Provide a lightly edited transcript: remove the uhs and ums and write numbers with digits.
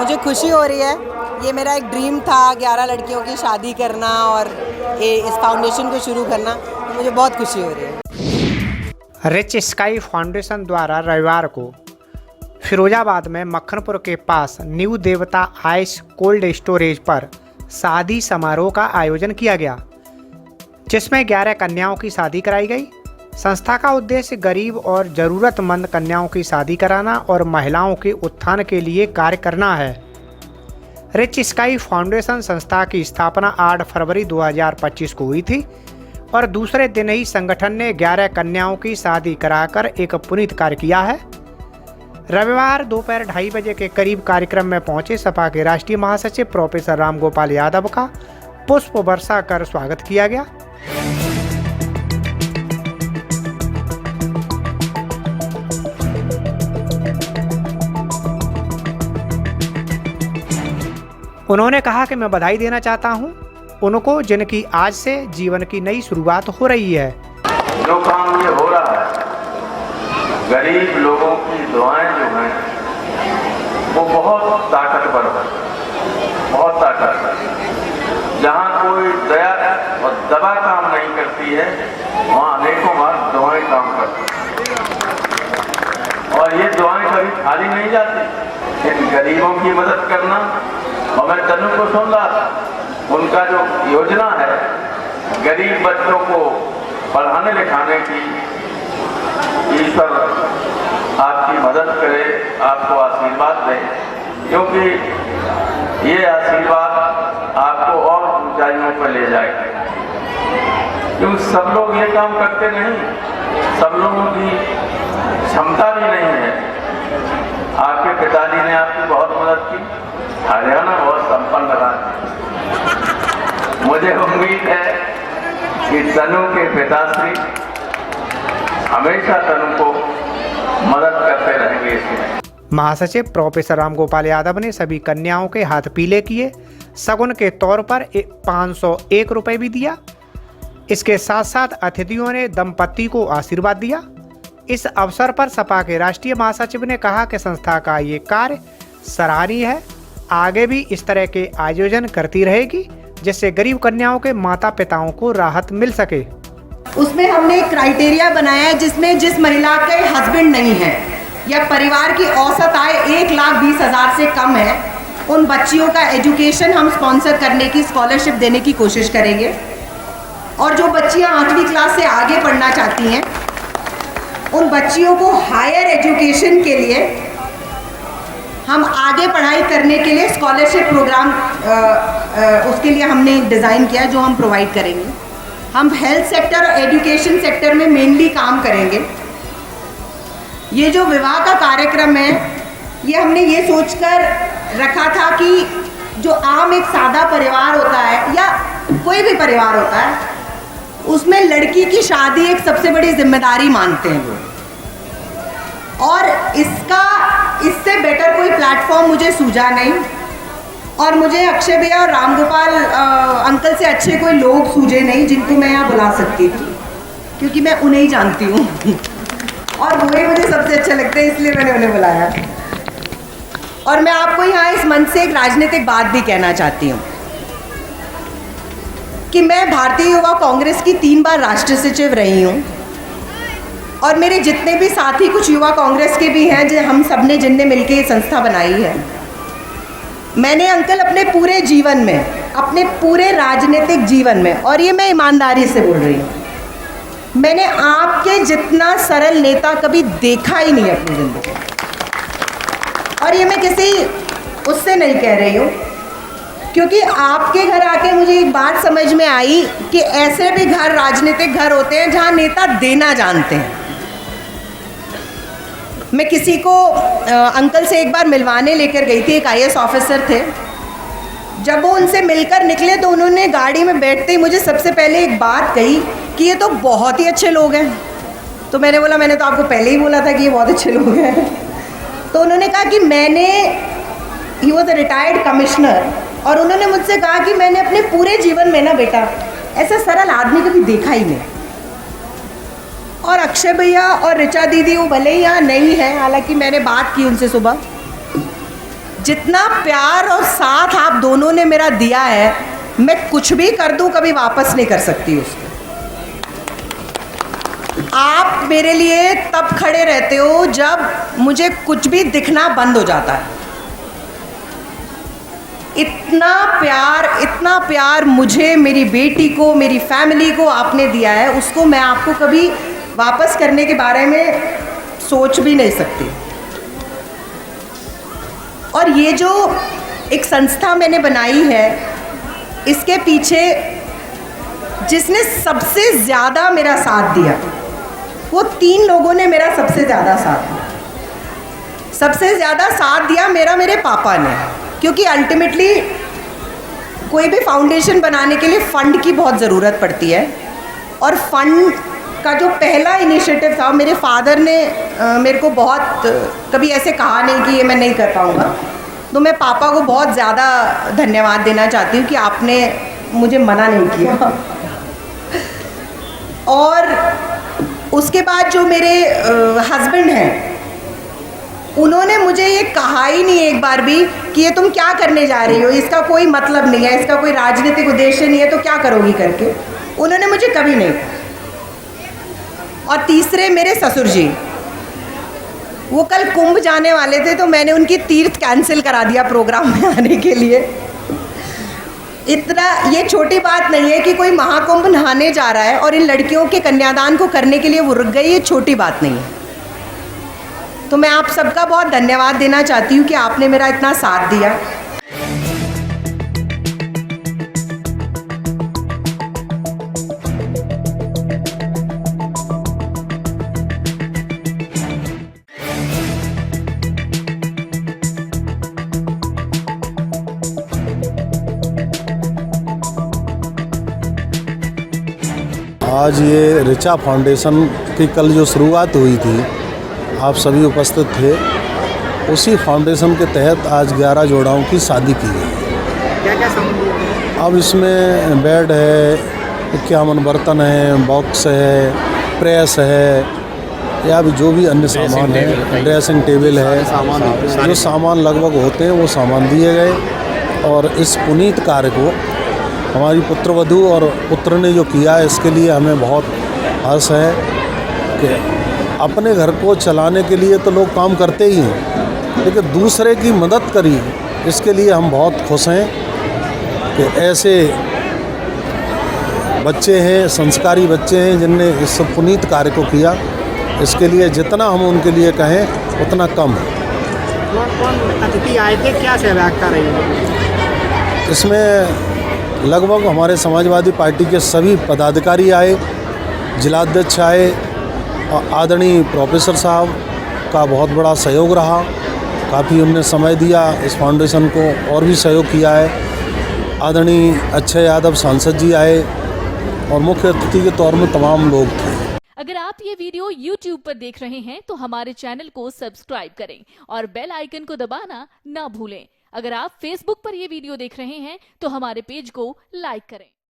मुझे खुशी हो रही है। ये मेरा एक ड्रीम था 11 लड़कियों की शादी करना और इस फाउंडेशन को शुरू करना, तो मुझे बहुत खुशी हो रही है। रिच स्काई फाउंडेशन द्वारा रविवार को फिरोजाबाद में मक्खनपुर के पास न्यू देवता आइस कोल्ड स्टोरेज पर शादी समारोह का आयोजन किया गया, जिसमें 11 कन्याओं की शादी कराई गई। संस्था का उद्देश्य गरीब और ज़रूरतमंद कन्याओं की शादी कराना और महिलाओं के उत्थान के लिए कार्य करना है। रिच स्काई फाउंडेशन संस्था की स्थापना 8 फरवरी 2025 को हुई थी और दूसरे दिन ही संगठन ने 11 कन्याओं की शादी कराकर एक पुनीत कार्य किया है। रविवार दोपहर 2:30 बजे के करीब कार्यक्रम में पहुंचे सपा के राष्ट्रीय महासचिव प्रोफेसर रामगोपाल यादव का पुष्प वर्षा कर स्वागत किया गया। उन्होंने कहा कि मैं बधाई देना चाहता हूं उनको, जिनकी आज से जीवन की नई शुरुआत हो रही है। जो काम ये हो रहा है, गरीब लोगों की दुआएं जो हैं वो बहुत ताकतवर है, बहुत ताकतवर। जहाँ कोई दया और दबा काम नहीं करती है, वहाँ अनेकों बार दुआएं काम करती हैं और ये दुआएं कभी खाली नहीं जाती। इन गरीबों की मदद करना, और मैं तनु को सुन रहा था, उनका जो योजना है गरीब बच्चों को पढ़ाने लिखाने की, ईश्वर आपकी मदद करे, आपको आशीर्वाद दे, क्योंकि ये आशीर्वाद आपको और ऊंचाइयों पर ले जाएगा। क्योंकि सब लोग ये काम करते नहीं, सब लोगों की क्षमता भी नहीं है। आपके पिताजी ने आपकी बहुत मदद की, हरियाणा बहुत संपन्न राज्य। मुझे उम्मीद है कि तनु के पिताश्री हमेशा तनु को मदद करते रहेंगे इसमें। महासचिव प्रोफेसर रामगोपाल यादव ने सभी कन्याओं के हाथ पीले किए, शगुन के तौर पर 501 रुपये भी दिया। इसके साथ साथ अतिथियों ने दंपत्ति को आशीर्वाद दिया। इस अवसर पर सपा के राष्ट्रीय महासचिव ने कहा कि संस्था का ये कार्य सराहनीय है, आगे भी इस तरह के आयोजन करती रहेगी, जिससे गरीब कन्याओं के माता पिताओं को राहत मिल सके। उसमें हमने एक क्राइटेरिया बनाया है जिसमें जिस महिला के हस्बैंड नहीं है या परिवार की औसत आय 1,20,000 से कम है, उन बच्चियों का एजुकेशन हम स्पॉन्सर करने की, स्कॉलरशिप देने की कोशिश करेंगे। और जो बच्चियां 8वीं क्लास से आगे पढ़ना चाहती हैं, उन बच्चियों को हायर एजुकेशन के लिए हम आगे पढ़ाई करने के लिए स्कॉलरशिप प्रोग्राम उसके लिए हमने डिज़ाइन किया, जो हम प्रोवाइड करेंगे। हम हेल्थ सेक्टर और एजुकेशन सेक्टर में मेनली काम करेंगे। ये जो विवाह का कार्यक्रम है, ये हमने ये सोचकर रखा था कि जो आम एक सादा परिवार होता है या कोई भी परिवार होता है, उसमें लड़की की शादी एक सबसे बड़ी जिम्मेदारी मानते हैं वो। और इससे बेटर कोई प्लेटफॉर्म मुझे सूझा नहीं, और मुझे अक्षय भैया और रामगोपाल अंकल से अच्छे कोई लोग सूझे नहीं जिनको मैं यहाँ बुला सकती थी, क्योंकि मैं उन्हें ही जानती हूँ और वही मुझे सबसे अच्छा लगता है, इसलिए मैंने उन्हें बुलाया। और मैं आपको यहाँ इस मंच से एक राजनीतिक बात भी कहना चाहती हूँ कि मैं भारतीय युवा कांग्रेस की 3 बार राष्ट्रीय सचिव रही हूँ, और मेरे जितने भी साथी कुछ युवा कांग्रेस के भी हैं, जो हम सब ने जिनने मिलकर ये संस्था बनाई है। मैंने अंकल अपने पूरे जीवन में, अपने पूरे राजनीतिक जीवन में, और ये मैं ईमानदारी से बोल रही हूँ, मैंने आपके जितना सरल नेता कभी देखा ही नहीं अपनी ज़िंदगी। और ये मैं किसी उससे नहीं कह रही हूँ, क्योंकि आपके घर आके मुझे एक बात समझ में आई कि ऐसे भी घर, राजनीतिक घर होते हैं जहाँ नेता देना जानते हैं। मैं किसी को अंकल से एक बार मिलवाने लेकर गई थी, एक IAS ऑफिसर थे। जब वो उनसे मिलकर निकले तो उन्होंने गाड़ी में बैठते ही मुझे सबसे पहले एक बात कही कि ये तो बहुत ही अच्छे लोग हैं। तो मैंने बोला, मैंने तो आपको पहले ही बोला था कि ये बहुत अच्छे लोग हैं। तो उन्होंने कहा कि he was a retired commissioner, और उन्होंने मुझसे कहा कि मैंने अपने पूरे जीवन में ना बेटा ऐसा सरल आदमी कभी देखा ही नहीं। और अक्षय भैया और ऋचा दीदी, वो भले ही यहाँ नहीं है, हालांकि मैंने बात की उनसे सुबह, जितना प्यार और साथ आप दोनों ने मेरा दिया है, मैं कुछ भी कर दूं कभी वापस नहीं कर सकती उसको। आप मेरे लिए तब खड़े रहते हो जब मुझे कुछ भी दिखना बंद हो जाता है। इतना प्यार मुझे, मेरी बेटी को, मेरी फैमिली को आपने दिया है, उसको मैं आपको कभी वापस करने के बारे में सोच भी नहीं सकती। और ये जो एक संस्था मैंने बनाई है, इसके पीछे जिसने सबसे ज़्यादा मेरा साथ दिया, वो 3 लोगों ने मेरा सबसे ज़्यादा साथ दिया। सबसे ज़्यादा साथ दिया मेरे पापा ने, क्योंकि अल्टीमेटली कोई भी फाउंडेशन बनाने के लिए फ़ंड की बहुत ज़रूरत पड़ती है। और फंड का जो पहला इनिशिएटिव था, मेरे फादर ने मेरे को बहुत कभी ऐसे कहा नहीं कि ये मैं नहीं कर पाऊँगा। तो मैं पापा को बहुत ज़्यादा धन्यवाद देना चाहती हूँ कि आपने मुझे मना नहीं किया। और उसके बाद जो मेरे हस्बैंड हैं, उन्होंने मुझे ये कहा ही नहीं एक बार भी कि ये तुम क्या करने जा रही हो, इसका कोई मतलब नहीं है, इसका कोई राजनीतिक उद्देश्य नहीं है, तो क्या करोगी करके। उन्होंने मुझे कभी नहीं कहा। और तीसरे मेरे ससुर जी, वो कल कुंभ जाने वाले थे, तो मैंने उनकी तीर्थ कैंसिल करा दिया प्रोग्राम में आने के लिए। इतना ये छोटी बात नहीं है कि कोई महाकुंभ नहाने जा रहा है और इन लड़कियों के कन्यादान को करने के लिए वो रुक गई, ये छोटी बात नहीं है। तो मैं आप सबका बहुत धन्यवाद देना चाहती हूँ कि आपने मेरा इतना साथ दिया। आज ये ऋचा फाउंडेशन की कल जो शुरुआत हुई थी, आप सभी उपस्थित थे। उसी फाउंडेशन के तहत आज 11 जोड़ाओं की शादी की गई। क्या क्या सामान? अब इसमें बेड है, 51 बर्तन है, बॉक्स है, प्रेस है, या भी जो भी अन्य सामान है, ड्रेसिंग टेबल है, जो सामान लगभग होते हैं वो सामान दिए गए। और इस पुनीत कार्य को हमारी पुत्रवधू और पुत्र ने जो किया, इसके लिए हमें बहुत हर्ष है कि अपने घर को चलाने के लिए तो लोग काम करते ही हैं, लेकिन दूसरे की मदद करी, इसके लिए हम बहुत खुश हैं कि ऐसे बच्चे हैं, संस्कारी बच्चे हैं, जिनने इस पुनीत कार्य को किया। इसके लिए जितना हम उनके लिए कहें उतना कम है। कौन अतिथि आए थे, क्या सहभागिता रही? इसमें लगभग हमारे समाजवादी पार्टी के सभी पदाधिकारी आए, जिलाध्यक्ष आए, और आदरणीय प्रोफेसर साहब का बहुत बड़ा सहयोग रहा। काफ़ी उन्होंने समय दिया इस फाउंडेशन को, और भी सहयोग किया है। आदरणीय अक्षय यादव सांसद जी आए और मुख्य अतिथि के तौर में तमाम लोग थे। अगर आप ये वीडियो YouTube पर देख रहे हैं तो हमारे चैनल को सब्सक्राइब करें और बेल आइकन को दबाना ना भूलें। अगर आप Facebook पर ये वीडियो देख रहे हैं तो हमारे पेज को लाइक करें।